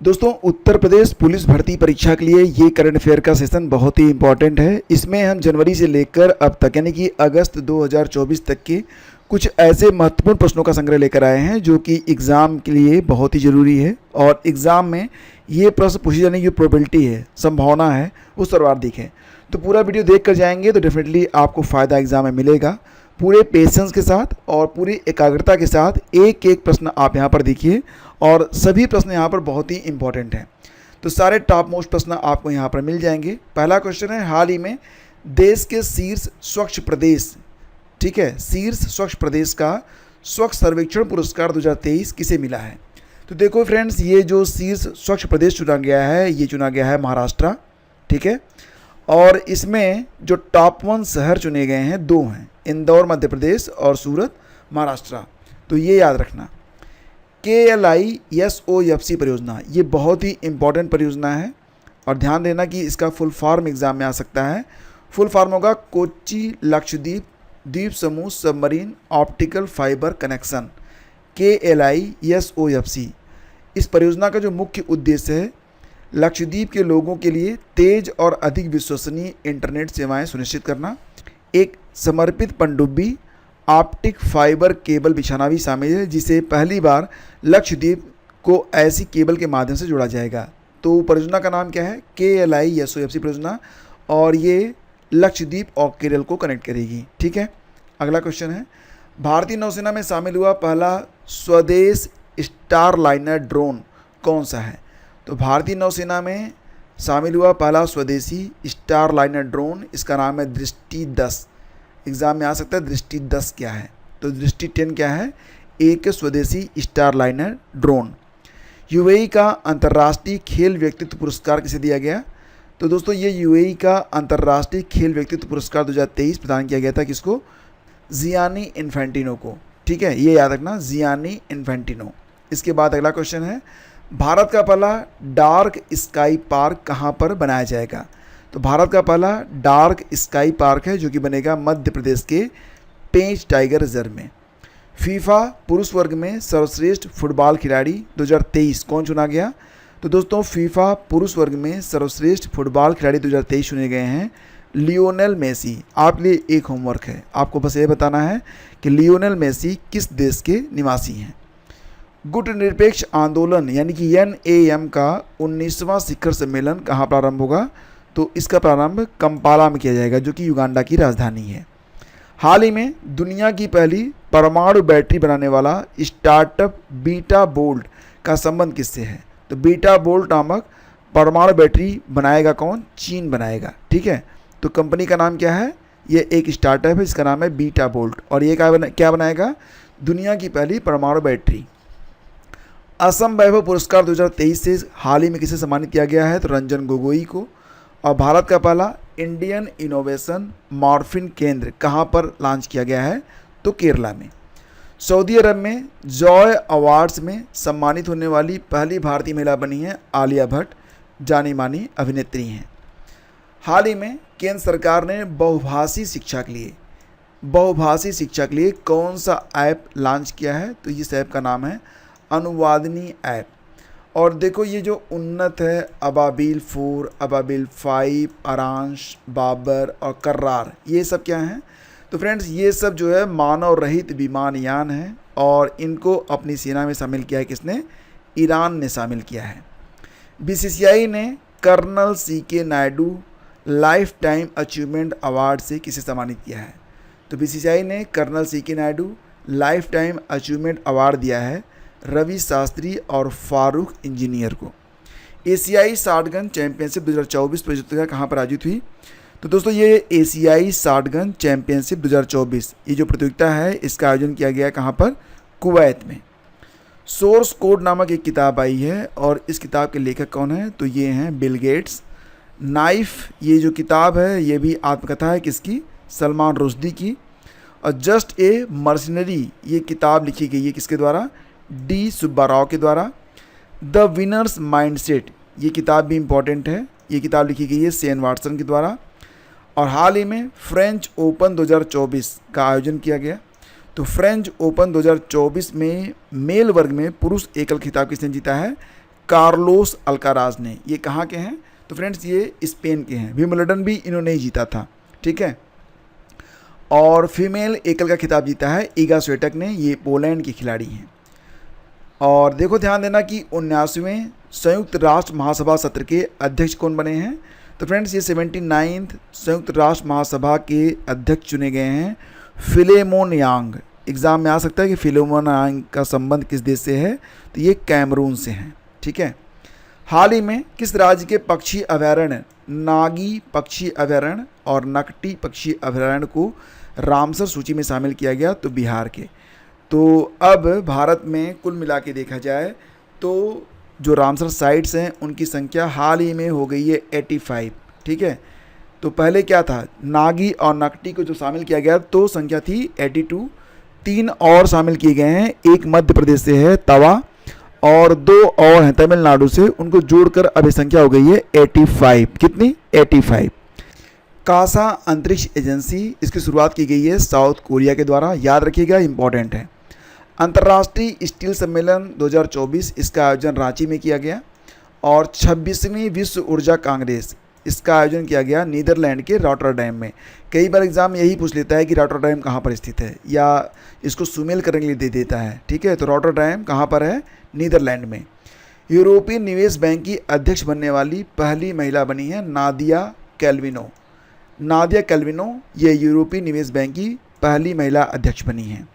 दोस्तों, उत्तर प्रदेश पुलिस भर्ती परीक्षा के लिए ये करंट अफेयर का सेशन बहुत ही इंपॉर्टेंट है। इसमें हम जनवरी से लेकर अब तक यानी कि अगस्त 2024 तक के कुछ ऐसे महत्वपूर्ण प्रश्नों का संग्रह लेकर आए हैं जो कि एग्ज़ाम के लिए बहुत ही ज़रूरी है और एग्ज़ाम में ये प्रश्न पूछे जाने की जो प्रोबेबिलिटी है, संभावना है, वो सर्वाधिक है। तो पूरा वीडियो देख कर जाएंगे तो डेफिनेटली आपको फ़ायदा एग्ज़ाम में मिलेगा। पूरे पेशेंस के साथ और पूरी एकाग्रता के साथ एक एक प्रश्न आप यहाँ पर देखिए और सभी प्रश्न यहाँ पर बहुत ही इंपॉर्टेंट हैं। तो सारे टॉप मोस्ट प्रश्न आपको यहाँ पर मिल जाएंगे। पहला क्वेश्चन है, हाल ही में देश के शीर्ष स्वच्छ प्रदेश, ठीक है, शीर्ष स्वच्छ प्रदेश का स्वच्छ सर्वेक्षण पुरस्कार 2023 किसे मिला है? तो देखो फ्रेंड्स, ये जो शीर्ष स्वच्छ प्रदेश चुना गया है, ये चुना गया है महाराष्ट्र, ठीक है। और इसमें जो टॉप 1 शहर चुने गए हैं, 2 हैं, इंदौर मध्य प्रदेश और सूरत महाराष्ट्र। तो ये याद रखना। KLISOFC परियोजना, ये बहुत ही इंपॉर्टेंट परियोजना है और ध्यान देना कि इसका फुल फॉर्म एग्जाम में आ सकता है। फुल फॉर्म होगा कोच्चि लक्षद्वीप द्वीप समूह submarine optical fibre connection, KLISOFC। इस परियोजना का जो मुख्य उद्देश्य है, लक्षद्वीप के लोगों के लिए तेज और अधिक विश्वसनीय इंटरनेट सेवाएं सुनिश्चित करना। एक समर्पित पनडुब्बी ऑप्टिक फाइबर केबल बिछाना भी शामिल है, जिसे पहली बार लक्षद्वीप को ऐसी केबल के माध्यम से जोड़ा जाएगा। तो परियोजना का नाम क्या है? KLISOFC परियोजना, और ये लक्षद्वीप और केरल को कनेक्ट करेगी, ठीक है। अगला क्वेश्चन है, भारतीय नौसेना में शामिल हुआ पहला स्वदेश स्टारलाइनर ड्रोन कौन सा है? तो भारतीय नौसेना में शामिल हुआ पहला स्वदेशी स्टारलाइनर ड्रोन, इसका नाम है दृष्टि 10। एग्ज़ाम में आ सकता है दृष्टि 10 क्या है, तो दृष्टि 10 क्या है? एक स्वदेशी स्टारलाइनर ड्रोन। UAE का अंतर्राष्ट्रीय खेल व्यक्तित्व पुरस्कार किसे दिया गया? तो दोस्तों, ये UAE का अंतर्राष्ट्रीय खेल व्यक्तित्व पुरस्कार 2023 प्रदान किया गया था। किसको? जियानी इन्फेंटिनो को, ठीक है, ये याद रखना, जियानी इन्फेंटिनो। इसके बाद अगला क्वेश्चन है, भारत का पहला डार्क स्काई पार्क कहाँ पर बनाया जाएगा? तो भारत का पहला डार्क स्काई पार्क है जो कि बनेगा मध्य प्रदेश के पेंच टाइगर रिजर्व में। फीफा पुरुष वर्ग में सर्वश्रेष्ठ फुटबॉल खिलाड़ी 2023 कौन चुना गया? तो दोस्तों, फीफा पुरुष वर्ग में सर्वश्रेष्ठ फुटबॉल खिलाड़ी 2023 चुने गए हैं लियोनेल मेसी। आप लिए एक होमवर्क है, आपको बस ये बताना है कि लियोनेल मेसी किस देश के निवासी हैं। गुट निरपेक्ष आंदोलन यानी कि NAM का 19वां शिखर सम्मेलन कहाँ प्रारंभ होगा? तो इसका प्रारंभ कंपाला में किया जाएगा, जो कि युगांडा की राजधानी है। हाल ही में दुनिया की पहली परमाणु बैटरी बनाने वाला स्टार्टअप बीटा बोल्ट का संबंध किससे है? तो बीटा बोल्ट नामक परमाणु बैटरी बनाएगा कौन? चीन बनाएगा, ठीक है। तो कंपनी का नाम क्या है? ये एक स्टार्टअप है, इसका नाम है बीटा बोल्ट, और ये क्या बनाएगा? दुनिया की पहली परमाणु बैटरी। असम वैभव पुरस्कार 2023 से हाल ही में किसे सम्मानित किया गया है? तो रंजन गोगोई को। और भारत का पहला इंडियन इनोवेशन मॉर्फिन केंद्र कहाँ पर लॉन्च किया गया है? तो केरला में। सऊदी अरब में जॉय अवार्ड्स में सम्मानित होने वाली पहली भारतीय महिला बनी है आलिया भट्ट, जानी मानी अभिनेत्री हैं। हाल ही में केंद्र सरकार ने बहुभाषी शिक्षा के लिए कौन सा ऐप लॉन्च किया है? तो इस ऐप का नाम है अनुवादिनी ऐप। और देखो, ये जो उन्नत है, अबाबिल 4, अबाबिल 5, अरांश, बाबर और कर्रार, ये सब क्या हैं? तो फ्रेंड्स, ये सब जो है मानव रहित विमानयान हैं और इनको अपनी सेना में शामिल किया है किसने? ईरान ने शामिल किया है। BCCI ने colonel CK Naidu lifetime achievement award से किसे सम्मानित किया है? तो BCCI ने colonel CK Naidu lifetime achievement award दिया है रवि शास्त्री और फारूक इंजीनियर को। एशियाई शॉटगन चैंपियनशिप 2024 प्रतियोगिता कहाँ पर आयोजित हुई? तो दोस्तों, ये एशियाई शॉटगन चैंपियनशिप 2024 ये जो प्रतियोगिता है, इसका आयोजन किया गया कहाँ पर? कुवैत में। सोर्स कोड नामक एक किताब आई है और इस किताब के लेखक कौन है? तो ये हैं बिल गेट्स। नाइफ, ये जो किताब है, ये भी आत्मकथा है किसकी? सलमान रुश्दी की। और जस्ट ए मर्सनरी, ये किताब लिखी गई है किसके द्वारा? D सुब्बाराव के द्वारा। द विनर्स माइंडसेट, ये किताब भी इम्पॉर्टेंट है, ये किताब लिखी गई है शेन वाटसन के द्वारा। और हाल ही में फ्रेंच ओपन 2024 का आयोजन किया गया। तो फ्रेंच ओपन 2024 में मेल वर्ग में पुरुष एकल खिताब किसने जीता है? कार्लोस अल्काराज ने। ये कहाँ के हैं? तो फ्रेंड्स ये स्पेन के हैं। विंबलडन भी इन्होंने ही जीता था, ठीक है। और फीमेल एकल का खिताब जीता है ईगा स्विएटेक ने, ये पोलैंड की खिलाड़ी हैं। और देखो ध्यान देना कि 79वें संयुक्त राष्ट्र महासभा सत्र के अध्यक्ष कौन बने हैं? तो फ्रेंड्स ये 79th संयुक्त राष्ट्र महासभा के अध्यक्ष चुने गए हैं फिलेमोन यांग। एग्ज़ाम में आ सकता है कि फिलेमोन यांग का संबंध किस देश से है? तो ये कैमरून से हैं, ठीक है। हाल ही में किस राज्य के पक्षी अभयारण्य नागी पक्षी अभयारण्य और नकटी पक्षी अभयारण्य को रामसर सूची में शामिल किया गया? तो बिहार के। तो अब भारत में कुल मिला के देखा जाए तो जो रामसर साइट्स हैं उनकी संख्या हाल ही में हो गई है 85, ठीक है। तो पहले क्या था, नागी और नकटी को जो शामिल किया गया तो संख्या थी 82, 3 और शामिल किए गए हैं, एक मध्य प्रदेश से है तवा और 2 और हैं तमिलनाडु से, उनको जोड़कर अभी संख्या हो गई है 85। कितनी? 85। कासा अंतरिक्ष एजेंसी, इसकी शुरुआत की गई है साउथ कोरिया के द्वारा, याद रखिएगा इंपॉर्टेंट है। अंतर्राष्ट्रीय स्टील सम्मेलन 2024, इसका आयोजन रांची में किया गया। और 26वीं विश्व ऊर्जा कांग्रेस, इसका आयोजन किया गया नीदरलैंड के रॉटरडैम में। कई बार एग्जाम यही पूछ लेता है कि रॉटरडैम कहाँ पर स्थित है, या इसको सुमेल करने के लिए दे देता है, ठीक है। तो रॉटरडैम कहाँ पर है? नीदरलैंड में। यूरोपीय निवेश बैंक की अध्यक्ष बनने वाली पहली महिला बनी है नादिया कैल्विनो। नादिया कैल्विनो ये यूरोपीय निवेश बैंक की पहली महिला अध्यक्ष बनी हैं।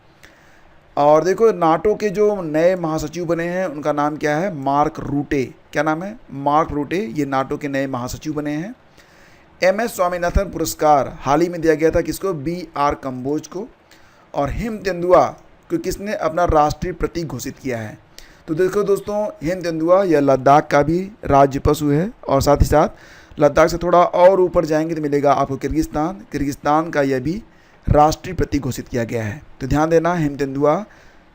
और देखो नाटो के जो नए महासचिव बने हैं उनका नाम क्या है? मार्क रूटे। क्या नाम है? मार्क रूटे, ये नाटो के नए महासचिव बने हैं। MS स्वामीनाथन पुरस्कार हाल ही में दिया गया था किसको? BR कंबोज को। और हिम तेंदुआ को किसने अपना राष्ट्रीय प्रतीक घोषित किया है? तो देखो दोस्तों, हिम तेंदुआ यह लद्दाख का भी राज्य पशु है, और साथ ही साथ लद्दाख से थोड़ा और ऊपर जाएंगे तो मिलेगा आपको किर्गिस्तान। किर्गिस्तान का यह भी राष्ट्रीय प्रतीक घोषित किया गया है। तो ध्यान देना, हिम तेंदुआ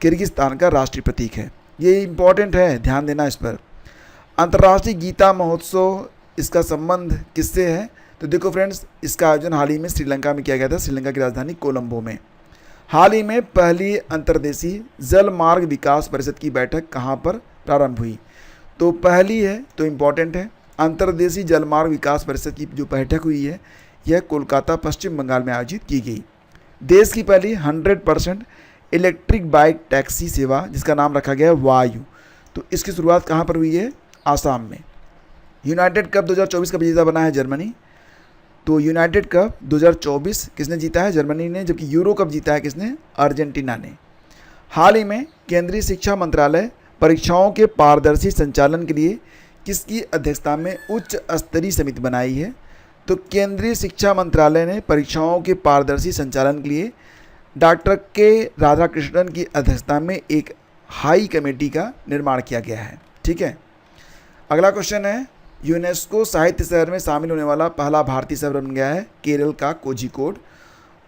किर्गिस्तान का राष्ट्रीय प्रतीक है, ये इंपॉर्टेंट है, ध्यान देना इस पर। अंतर्राष्ट्रीय गीता महोत्सव, इसका संबंध किससे है? तो देखो फ्रेंड्स, इसका आयोजन हाल ही में श्रीलंका में किया गया था, श्रीलंका की राजधानी कोलंबो में। हाल ही में पहली अंतर्देशीय जल मार्ग विकास परिषद की बैठक कहाँ पर प्रारंभ हुई? तो पहली है तो इम्पॉर्टेंट है, अंतर्देशीय जल मार्ग विकास परिषद की जो बैठक हुई है यह कोलकाता पश्चिम बंगाल में आयोजित की गई। देश की पहली 100% इलेक्ट्रिक बाइक टैक्सी सेवा जिसका नाम रखा गया है वायु, तो इसकी शुरुआत कहाँ पर हुई है? आसाम में। यूनाइटेड कप 2024 का विजेता बना है जर्मनी। तो यूनाइटेड कप 2024 किसने जीता है? जर्मनी ने। जबकि यूरो कप जीता है किसने? अर्जेंटीना ने। हाल ही में केंद्रीय शिक्षा मंत्रालय परीक्षाओं के पारदर्शी संचालन के लिए किसकी अध्यक्षता में उच्च स्तरीय समिति बनाई है? तो केंद्रीय शिक्षा मंत्रालय ने परीक्षाओं के पारदर्शी संचालन के लिए डॉक्टर के राधाकृष्णन की अध्यक्षता में एक हाई कमेटी का निर्माण किया गया है, ठीक है। अगला क्वेश्चन है, यूनेस्को साहित्य शहर में शामिल होने वाला पहला भारतीय शहर बन गया है केरल का कोझिकोड।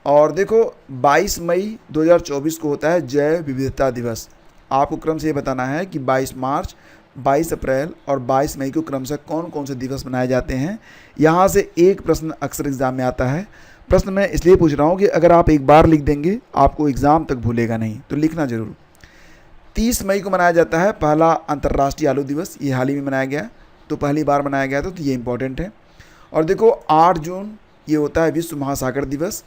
और देखो 22 मई 2024 को होता है जैव विविधता दिवस। आपको क्रम से ये बताना है कि 22 मार्च, 22 अप्रैल और 22 मई को क्रमशः कौन कौन से दिवस मनाए जाते हैं। यहाँ से एक प्रश्न अक्सर एग्जाम में आता है। प्रश्न मैं इसलिए पूछ रहा हूँ कि अगर आप एक बार लिख देंगे आपको एग्ज़ाम तक भूलेगा नहीं, तो लिखना जरूर। 30 मई को मनाया जाता है पहला अंतर्राष्ट्रीय आलू दिवस, ये हाल ही में मनाया गया, तो पहली बार मनाया गया था, तो ये इंपॉर्टेंट है। और देखो 8 जून ये होता है विश्व महासागर दिवस।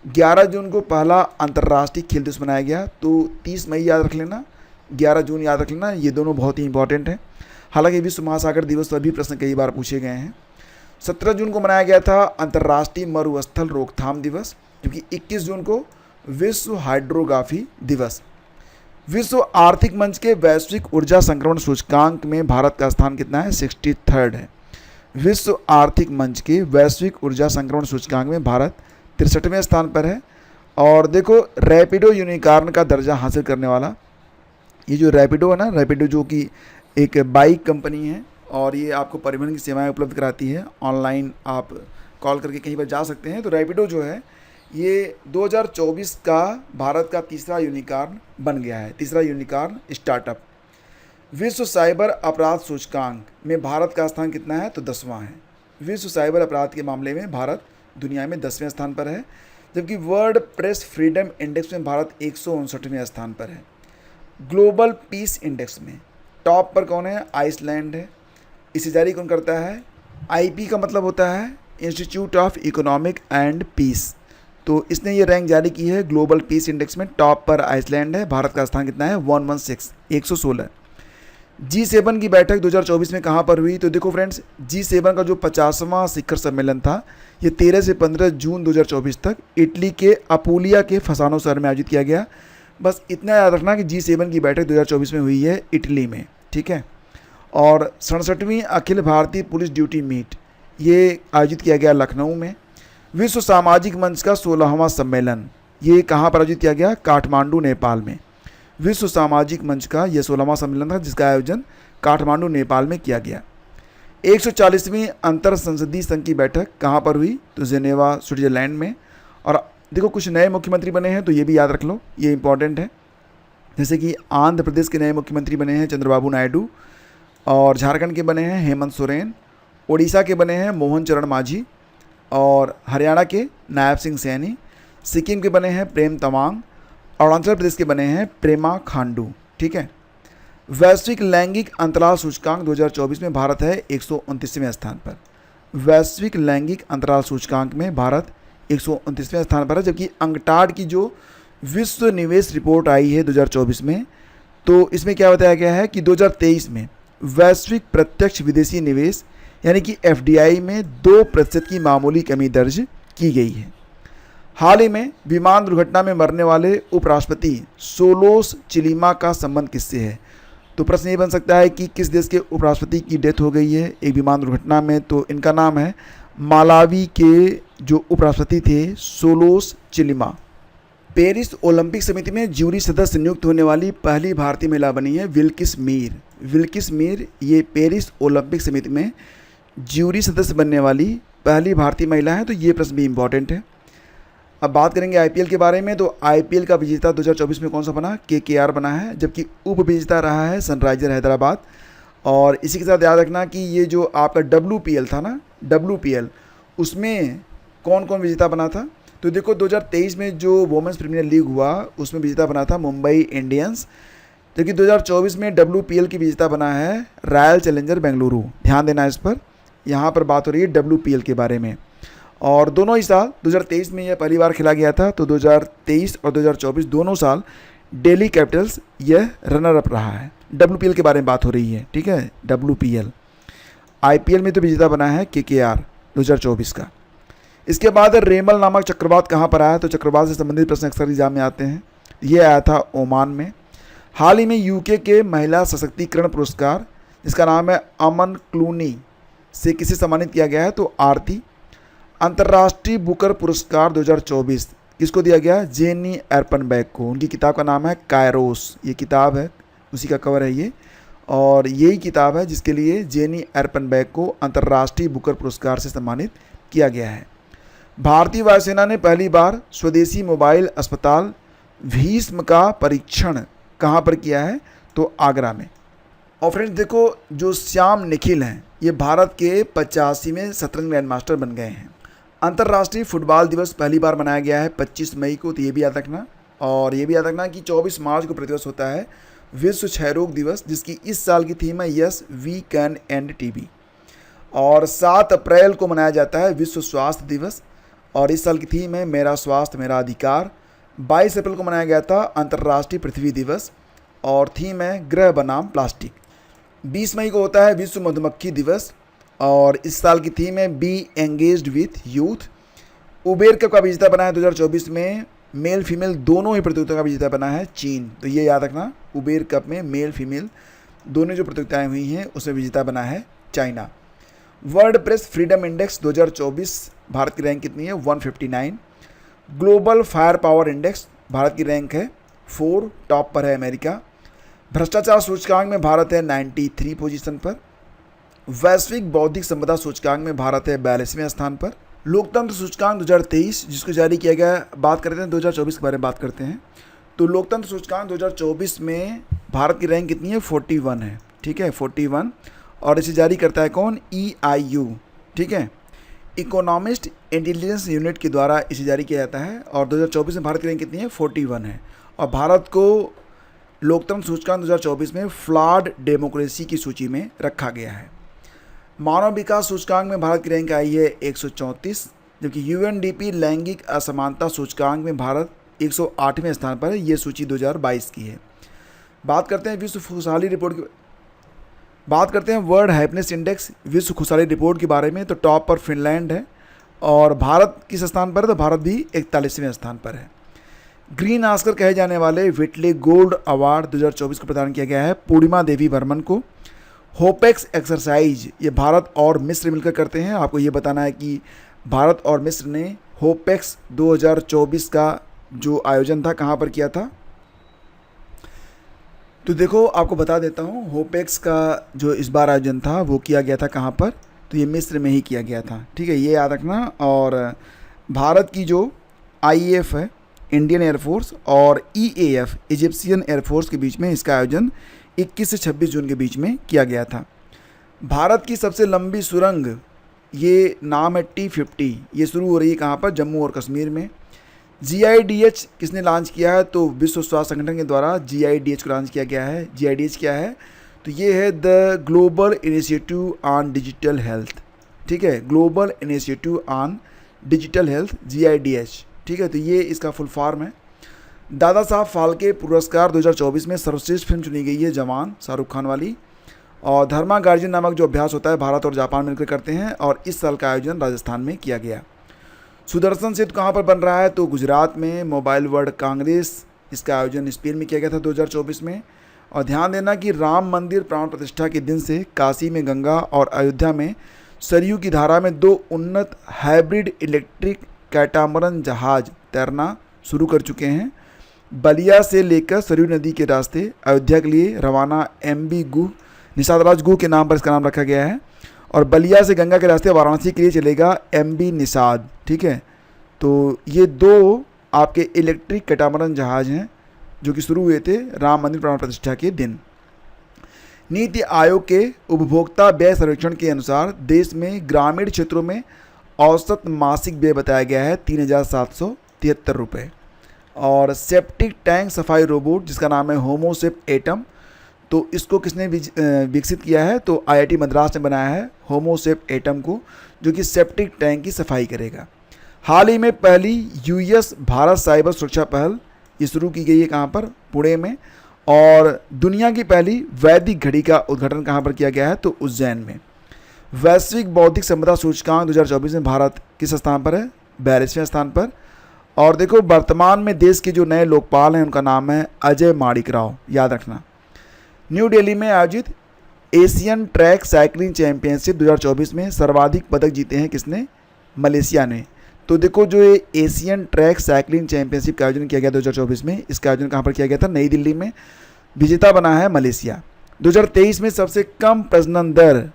11 जून को पहला अंतर्राष्ट्रीय खेल दिवस मनाया गया, तो 30 मई याद रख लेना, 11 जून याद रख लेना, ये दोनों बहुत ही इंपॉर्टेंट हैं। हालांकि विश्व महासागर दिवस तो अभी प्रश्न कई बार पूछे गए हैं। 17 जून को मनाया गया था अंतर्राष्ट्रीय मरुस्थल रोकथाम दिवस, जबकि 21 जून को विश्व हाइड्रोग्राफी दिवस। विश्व आर्थिक मंच के वैश्विक ऊर्जा संक्रमण सूचकांक में भारत का स्थान कितना है? 63rd है। विश्व आर्थिक मंच के वैश्विक ऊर्जा संक्रमण सूचकांक में भारत 63वें स्थान पर है। और देखो रैपिडो यूनिकॉर्न का दर्जा हासिल करने वाला ये जो रैपिडो है ना, रैपिडो जो कि एक बाइक कंपनी है और ये आपको परिवहन की सेवाएं उपलब्ध कराती है। ऑनलाइन आप कॉल करके कहीं पर जा सकते हैं। तो रैपिडो जो है ये 2024 का भारत का तीसरा यूनिकॉर्न बन गया है, तीसरा यूनिकॉर्न स्टार्टअप। विश्व साइबर अपराध सूचकांक में भारत का स्थान कितना है? तो 10वां है। विश्व साइबर अपराध के मामले में भारत दुनिया में 10वें स्थान पर है, जबकि वर्ल्ड प्रेस फ्रीडम इंडेक्स में भारत 159वें स्थान पर है। ग्लोबल पीस इंडेक्स में टॉप पर कौन है? आइसलैंड है। इसे जारी कौन करता है? आईपी का मतलब होता है institute of economic and peace. तो इसने ये रैंक जारी की है ग्लोबल पीस इंडेक्स में। टॉप पर आइसलैंड है। भारत का स्थान कितना है? 116 G7 की बैठक 2024 में कहाँ पर हुई? तो देखो फ्रेंड्स, G7 का जो 50वां शिखर सम्मेलन था ये 13 से 15 जून 2024 तक इटली के अपूलिया के फसानो शहर में आयोजित किया गया। बस इतना याद रखना कि G7 की बैठक 2024 में हुई है इटली में, ठीक है। और 67वीं Akhil Bharatiya police duty meet ये आयोजित किया गया लखनऊ में। विश्व सामाजिक मंच का 16वां सम्मेलन ये कहाँ पर आयोजित किया गया? काठमांडू, नेपाल में। विश्व सामाजिक मंच का यह 16वां सम्मेलन था जिसका आयोजन काठमांडू, नेपाल में किया गया। 140वीं अंतर संसदीय संघ की बैठक कहाँ पर हुई? तो जेनेवा, स्विट्जरलैंड में। और देखो कुछ नए मुख्यमंत्री बने हैं तो ये भी याद रख लो, ये इंपॉर्टेंट है। जैसे कि आंध्र प्रदेश के नए मुख्यमंत्री बने हैं चंद्रबाबू नायडू, और झारखंड के बने हैं हेमंत सोरेन, ओडिशा के बने हैं मोहन चरण मांझी, और हरियाणा के नायब सिंह सैनी, सिक्किम के बने हैं प्रेम तमांग, अरुणाचल प्रदेश के बने हैं प्रेमा खांडू, ठीक है। वैश्विक लैंगिक अंतराल सूचकांक 2024 में भारत है 129वें स्थान पर। वैश्विक लैंगिक अंतराल सूचकांक में भारत 129वें स्थान पर है। जबकि अंकटाड की जो विश्व निवेश रिपोर्ट आई है 2024 में, तो इसमें क्या बताया गया है कि 2023 में वैश्विक प्रत्यक्ष विदेशी निवेश यानी कि FDI में 2% की मामूली कमी दर्ज की गई है। हाल ही में विमान दुर्घटना में मरने वाले उपराष्ट्रपति सोलोस चिलिमा का संबंध किससे है? तो प्रश्न ये बन सकता है कि किस देश के उपराष्ट्रपति की डेथ हो गई है एक विमान दुर्घटना में? तो इनका नाम है मालावी के जो उपराष्ट्रपति थे सोलोस चिलिमा। पेरिस ओलंपिक समिति में ज्यूरी सदस्य नियुक्त होने वाली पहली भारतीय महिला बनी है विल्किस मीर। विल्किस मीर ये पेरिस ओलंपिक समिति में ज्यूरी सदस्य बनने वाली पहली भारतीय महिला है। तो ये प्रश्न भी इम्पॉर्टेंट है। अब बात करेंगे IPL के बारे में। तो IPL का विजेता 2024 में कौन सा बना? KKR बना है। जबकि उप विजेता रहा है सनराइजर हैदराबाद। और इसी के साथ याद रखना कि ये जो आपका WPL था ना, WPL, उसमें कौन कौन विजेता बना था? तो देखो 2023 में जो वुमेन्स प्रीमियर लीग हुआ उसमें विजेता बना था मुंबई इंडियंस। जबकि 2024 में WPL की विजेता बना है रॉयल चैलेंजर बेंगलुरु। ध्यान देना इस पर, यहाँ पर बात हो रही है WPL के बारे में। और दोनों ही साल 2023 में यह पहली बार खेला गया था। तो 2023 और 2024 दोनों साल दिल्ली कैपिटल्स यह रनर अप रहा है। WPL के बारे में बात हो रही है, ठीक है, WPL। IPL में तो विजेता बना है KKR 2024 का। इसके बाद रेमल नामक चक्रवात कहाँ पर आया? तो चक्रवात से संबंधित प्रश्न अक्सर एग्जाम में आते हैं। ये आया था ओमान में। हाल ही में UK के महिला सशक्तिकरण पुरस्कार जिसका नाम है अमन क्लूनी से किसे सम्मानित किया गया है? तो आरती। अंतर्राष्ट्रीय बुकर पुरस्कार 2024 किसको दिया गया? जेनी एर्पनबैक को। उनकी किताब का नाम है कायरोस। ये किताब है, उसी का कवर है ये, और यही किताब है जिसके लिए जेनी एर्पनबैक को अंतर्राष्ट्रीय बुकर पुरस्कार से सम्मानित किया गया है। भारतीय वायुसेना ने पहली बार स्वदेशी मोबाइल अस्पताल भीष्म का परीक्षण कहाँ पर किया है? तो आगरा में। और फ्रेंड्स देखो, जो श्याम निखिल हैं ये भारत के 85वें शतरंज ग्रैंड मास्टर बन गए हैं। अंतर्राष्ट्रीय फुटबॉल दिवस पहली बार मनाया गया है 25 मई को। तो ये भी याद रखना। और ये भी याद रखना कि 24 मार्च को प्रतिवर्ष होता है विश्व क्षयरोग दिवस, जिसकी इस साल की थीम है yes we can end TB। और 7 अप्रैल को मनाया जाता है विश्व स्वास्थ्य दिवस, और इस साल की थीम है मेरा स्वास्थ्य मेरा अधिकार। 22 अप्रैल को मनाया गया था अंतर्राष्ट्रीय पृथ्वी दिवस, और थीम है ग्रह बनाम प्लास्टिक। 20 मई को होता है विश्व मधुमक्खी दिवस, और इस साल की थीम है be engaged with youth. Uber cup का विजेता बना है 2024 में मेल फीमेल दोनों ही प्रतियोगिता का विजेता बना है चीन। तो ये याद रखना, उबेर कप में मेल फीमेल दोनों जो प्रतियोगिताएं हुई हैं उसमें विजेता बना है China. World press freedom index 2024 Bharat की रैंक कितनी है? 159। Global fire power index Bharat की रैंक है 4, टॉप पर है अमेरिका। भ्रष्टाचार सूचकांक में भारत है 93 पोजीशन पर। वैश्विक बौद्धिक संपदा सूचकांक में भारत है 42वें स्थान पर। लोकतंत्र सूचकांक 2023 जिसको जारी किया गया, बात करते हैं 2024 के बारे में बात करते हैं। तो लोकतंत्र सूचकांक 2024 में भारत की रैंक कितनी है? 41 है, ठीक है, 41। और इसे जारी करता है कौन? EIU, ठीक है, इकोनॉमिस्ट इंटेलिजेंस यूनिट के द्वारा इसे जारी किया जाता है। और 2024 में भारत की रैंक कितनी है? 41 है। और भारत को लोकतंत्र सूचकांक 2024 में फ्लॉड डेमोक्रेसी की सूची में रखा गया है। मानव विकास सूचकांक में भारत की रैंक आई है 134, जबकि यूएनडीपी लैंगिक असमानता सूचकांक में भारत 108वें स्थान पर है। ये सूची 2022 की है। बात करते हैं विश्व खुशहाली रिपोर्ट की, बात करते हैं वर्ल्ड हैप्पीनेस इंडेक्स विश्व खुशहाली रिपोर्ट के बारे में। तो टॉप पर फिनलैंड है और भारत किस स्थान पर है? तो भारत भी 41वें स्थान पर है। ग्रीन ऑस्कर कहे जाने वाले व्हिटले गोल्ड अवार्ड 2024 को प्रदान किया गया है पूर्णिमा देवी बर्मन को। होपेक्स एक्सरसाइज ये भारत और मिस्र मिलकर करते हैं। आपको ये बताना है कि भारत और मिस्र ने होपेक्स 2024 का जो आयोजन था कहाँ पर किया था। तो देखो आपको बता देता हूँ, होपेक्स का जो इस बार आयोजन था वो किया गया था कहाँ पर? तो ये मिस्र में ही किया गया था। ठीक है, ये याद रखना। और भारत की जो आईएएफ है इंडियन एयरफोर्स और ईएएफ इजिप्शियन एयरफोर्स के बीच में इसका आयोजन 21 से 26 जून के बीच में किया गया था। भारत की सबसे लंबी सुरंग ये नाम है T50। ये शुरू हो रही है कहाँ पर? जम्मू और कश्मीर में। GIDH किसने लॉन्च किया है? तो विश्व स्वास्थ्य संगठन के द्वारा GIDH को लॉन्च किया गया है। GIDH क्या है? तो ये है the global initiative on digital health. ठीक है, global initiative on digital health GIDH। ठीक है, तो ये इसका फुल फॉर्म है। दादा साहब फाल्के पुरस्कार 2024 में सर्वश्रेष्ठ फिल्म चुनी गई है जवान, शाहरुख खान वाली। और धर्मा गार्जियन नामक जो अभ्यास होता है भारत और जापान मिलकर करते हैं और इस साल का आयोजन राजस्थान में किया गया। सुदर्शन सेतु कहाँ पर बन रहा है? तो गुजरात में। मोबाइल वर्ल्ड कांग्रेस इसका आयोजन स्पेन में किया गया था 2024 में। और ध्यान देना कि राम मंदिर प्राण प्रतिष्ठा के दिन से काशी में गंगा और अयोध्या में सरयू की धारा में 2 उन्नत हाइब्रिड इलेक्ट्रिक कैटामरन जहाज तैरना शुरू कर चुके हैं। बलिया से लेकर सरयू नदी के रास्ते अयोध्या के लिए रवाना MB गुह, निषाद राज गुह के नाम पर इसका नाम रखा गया है। और बलिया से गंगा के रास्ते वाराणसी के लिए चलेगा MB निषाद। ठीक है, तो ये 2 आपके इलेक्ट्रिक कैटामरन जहाज हैं जो कि शुरू हुए थे राम मंदिर प्राण प्रतिष्ठा के दिन। नीति आयोग के उपभोक्ता व्यय सर्वेक्षण के अनुसार देश में ग्रामीण क्षेत्रों में औसत मासिक व्यय बताया गया है 3,773 रुपये। और सेप्टिक टैंक सफाई रोबोट जिसका नाम है होमोसेप एटम, तो इसको किसने विकसित किया है? तो IIT मद्रास ने बनाया है होमोसेप एटम को, जो कि सेप्टिक टैंक की सफाई करेगा। हाल ही में पहली US भारत साइबर सुरक्षा पहल ये शुरू की गई है कहाँ पर? पुणे में। और दुनिया की पहली वैदिक घड़ी का उद्घाटन कहाँ पर किया गया है? तो उज्जैन में। वैश्विक बौद्धिक संपदा सूचकांक 2024 में भारत किस स्थान पर है? 42वें स्थान पर। और देखो वर्तमान में देश के जो नए लोकपाल हैं उनका नाम है अजय माणिक राव, याद रखना। न्यू दिल्ली में आयोजित एशियन ट्रैक साइकिलिंग चैंपियनशिप 2024 में सर्वाधिक पदक जीते हैं किसने? मलेशिया ने। तो देखो जो ये एशियन ट्रैक साइकिलिंग चैंपियनशिप का आयोजन किया गया 2024 में, इसका आयोजन कहाँ पर किया गया था? नई दिल्ली में। विजेता बना है मलेशिया। 2023 में सबसे कम प्रजनन दर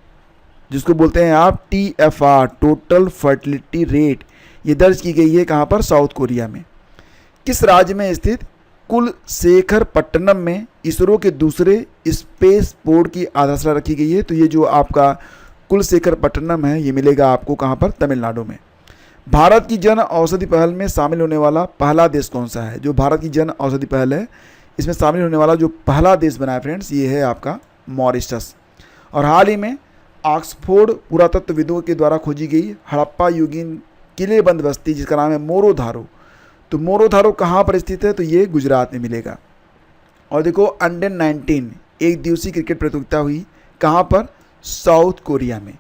जिसको बोलते हैं आप TFR टोटल फर्टिलिटी रेट, ये दर्ज की गई है कहाँ पर? साउथ कोरिया में। किस राज्य में स्थित कुलशेखरपट्टनम में इसरो के दूसरे स्पेस पोर्ट की आधारशिला रखी गई है? तो ये जो आपका कुलशेखरपट्टनम है ये मिलेगा आपको कहाँ पर? तमिलनाडु में। भारत की जन औषधि पहल में शामिल होने वाला पहला देश कौन सा है? जो भारत की जन औषधि पहल है इसमें शामिल होने वाला जो पहला देश बना है फ्रेंड्स, ये है आपका मॉरिशस। और हाल ही में ऑक्सफोर्ड पुरातत्वविदों के द्वारा खोजी गई हड़प्पा युगीन किलेबंद बस्ती जिसका नाम है मोरोधारो, तो मोरोधारो कहाँ पर स्थित है? तो ये गुजरात में मिलेगा। और देखो अंडर 19 एक दिवसीय क्रिकेट प्रतियोगिता हुई कहाँ पर? साउथ कोरिया में।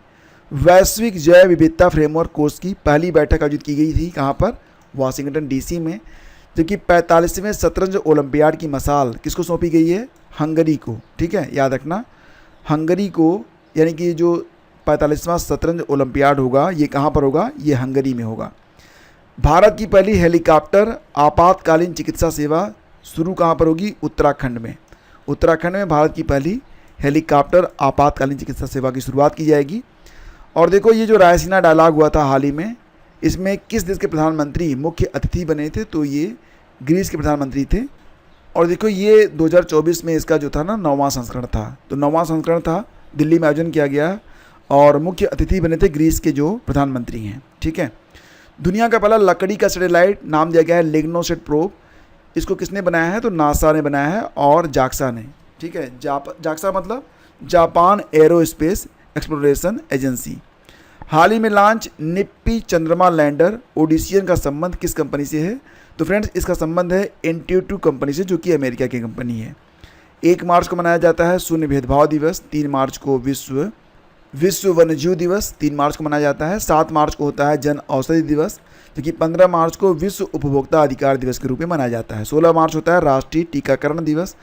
वैश्विक जैव विविधता फ्रेमवर्क कोर्स की पहली बैठक आयोजित की गई थी कहाँ पर? वाशिंगटन DC में। जबकि 45वें शतरंज ओलंपियाड की मसाल किसको सौंपी गई है? हंगरी को। ठीक है, याद रखना हंगरी को, यानी कि जो 45वां शतरंज ओलंपियाड होगा ये कहाँ पर होगा? ये हंगरी में होगा। भारत की पहली हेलीकॉप्टर आपातकालीन चिकित्सा सेवा शुरू कहाँ पर होगी? उत्तराखंड में। उत्तराखंड में भारत की पहली हेलीकॉप्टर आपातकालीन चिकित्सा सेवा की शुरुआत की जाएगी। और देखो ये जो रायसीना डायलॉग हुआ था हाल ही में, इसमें किस देश के प्रधानमंत्री मुख्य अतिथि बने थे? तो ये ग्रीस के प्रधानमंत्री थे। और देखो ये 2024 में इसका जो था ना 9वां संस्करण था, तो 9वां संस्करण था, दिल्ली में आयोजन किया गया और मुख्य अतिथि बने थे ग्रीस के जो प्रधानमंत्री हैं। ठीक है, दुनिया का पहला लकड़ी का सैटेलाइट नाम दिया गया है लिग्नोसेट प्रोब। इसको किसने बनाया है? तो नासा ने बनाया है और जाक्सा ने, ठीक है। जाक्सा मतलब जापान एरोस्पेस एक्सप्लोरेशन एजेंसी। हाल ही में लॉन्च निप्पी चंद्रमा लैंडर ओडिसियन का संबंध किस कंपनी से है? तो फ्रेंड्स इसका संबंध है इंट्यूटिव कंपनी से, जो कि अमेरिका की कंपनी है। 1 मार्च को मनाया जाता है शून्य भेदभाव दिवस। 3 मार्च को विश्व वन्यजीव दिवस 3 मार्च को मनाया जाता है। 7 मार्च को होता है जन औषधि दिवस, जो कि 15 मार्च को विश्व उपभोक्ता अधिकार दिवस के रूप में मनाया जाता है। 16 मार्च होता है राष्ट्रीय टीकाकरण दिवस।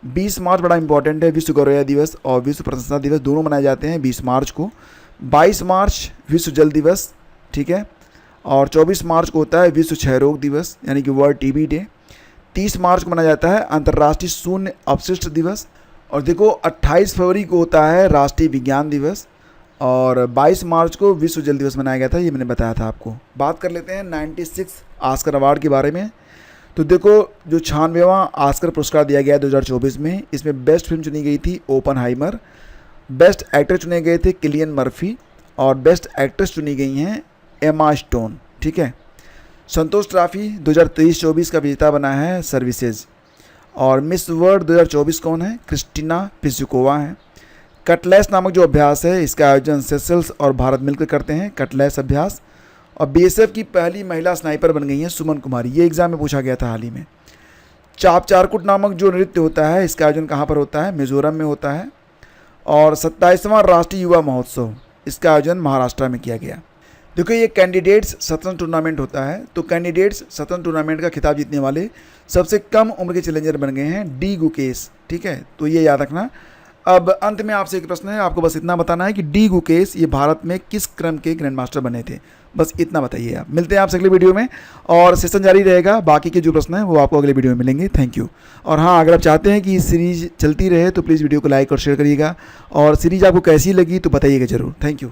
20 मार्च बड़ा इंपॉर्टेंट है, विश्व गौरैया दिवस और विश्व प्रशंसा दिवस दोनों मनाए जाते हैं 20 मार्च को। 22 मार्च विश्व जल दिवस, ठीक है। और 24 मार्च को होता है विश्व क्षय रोग दिवस, यानी कि वर्ल्ड टीबी डे। 30 मार्च को मनाया जाता है अंतर्राष्ट्रीय शून्य अपशिष्ट दिवस। और देखो 28 फरवरी को होता है राष्ट्रीय विज्ञान दिवस। और 22 मार्च को विश्व जल दिवस मनाया गया था, ये मैंने बताया था आपको। बात कर लेते हैं 96 ऑस्कर अवार्ड के बारे में। तो देखो जो 96वां ऑस्कर पुरस्कार दिया गया 2024 में, इसमें बेस्ट फिल्म चुनी गई थी ओपनहाइमर, बेस्ट एक्टर चुने गए थे किलियन मर्फी और बेस्ट एक्ट्रेस चुनी गई हैं एमा स्टोन, ठीक है। संतोष ट्रॉफी 2023-24 का विजेता बना है सर्विसेज। और मिस वर्ल्ड 2024 कौन है? क्रिस्टीना प्लिसकोवा है। कटलेस नामक जो अभ्यास है, इसका आयोजन सेशल्स और भारत मिलकर करते हैं, कटलेस अभ्यास। और बीएसएफ की पहली महिला स्नाइपर बन गई हैं सुमन कुमारी, ये एग्जाम में पूछा गया था हाल ही में। चाप चारकुट नामक जो नृत्य होता है, इसका आयोजन कहाँ पर होता है? मिजोरम में होता है। और 27वां राष्ट्रीय युवा महोत्सव, इसका आयोजन महाराष्ट्र में किया गया। देखो ये कैंडिडेट्स शतरंज टूर्नामेंट होता है, तो कैंडिडेट्स शतरंज टूर्नामेंट का खिताब जीतने वाले सबसे कम उम्र के चैलेंजर बन गए हैं डी गुकेश, ठीक है, तो ये याद रखना। अब अंत में आपसे एक प्रश्न है, आपको बस इतना बताना है कि डी गुकेश ये भारत में किस क्रम के ग्रैंड मास्टर बने थे, बस इतना बताइए आप। मिलते हैं आपसे अगले वीडियो में और सेशन जारी रहेगा, बाकी के जो प्रश्न हैं वो आपको अगले वीडियो में मिलेंगे। Thank you. और हाँ, अगर आप चाहते हैं कि ये सीरीज़ चलती रहे तो प्लीज़ वीडियो को लाइक और शेयर करिएगा, और सीरीज़ आपको कैसी लगी तो बताइएगा ज़रूर। Thank you.